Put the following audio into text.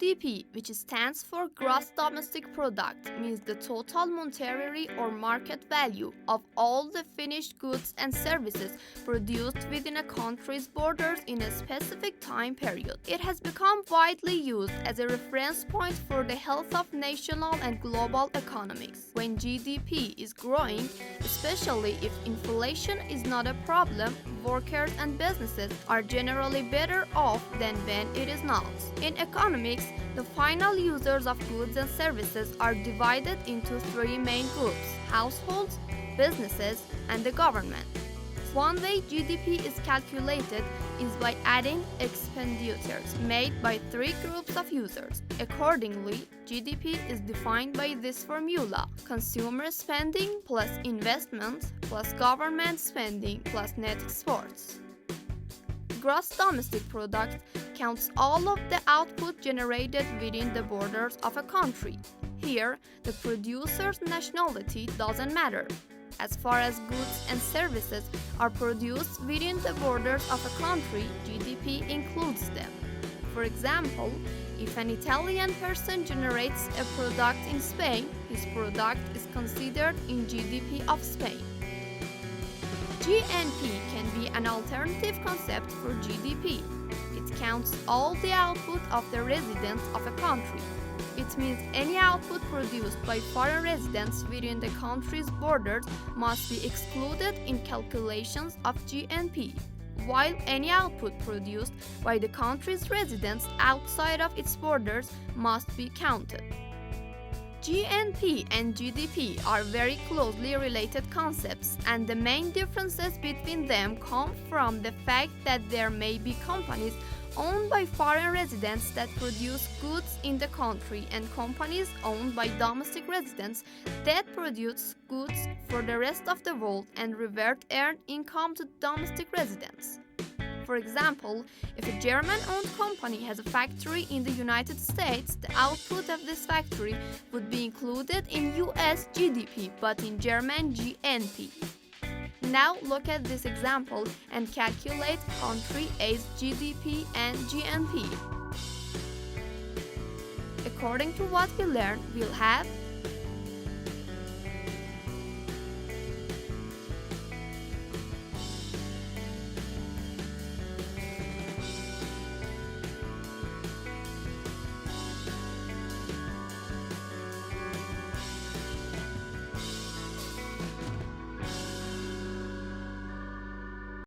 GDP, which stands for Gross Domestic Product, means the total monetary or market value of all the finished goods and services produced within a country's borders in a specific time period. It has become widely used as a reference point for the health of national and global economics. When GDP is growing, especially if inflation is not a problem, workers and businesses are generally better off than when it is not. In economics, the final users of goods and services are divided into three main groups: households, businesses, and the government. One way GDP is calculated is by adding expenditures made by three groups of users. Accordingly, GDP is defined by this formula: consumer spending plus investment plus government spending plus net exports. Gross domestic product counts all of the output generated within the borders of a country. Here, the producer's nationality doesn't matter. As far as goods and services are produced within the borders of a country, GDP includes them. For example, if an Italian person generates a product in Spain, his product is considered in GDP of Spain. GNP can be an alternative concept for GDP. It counts all the output of the residents of a country. It means any output produced by foreign residents within the country's borders must be excluded in calculations of GNP, while any output produced by the country's residents outside of its borders must be counted. GNP and GDP are very closely related concepts, and the main differences between them come from the fact that there may be companies owned by foreign residents that produce goods in the country and companies owned by domestic residents that produce goods for the rest of the world and revert earned income to domestic residents. For example, if a German-owned company has a factory in the United States, the output of this factory would be included in US GDP but in German GNP. Now look at this example and calculate country A's GDP and GNP. According to what we learned, we'll have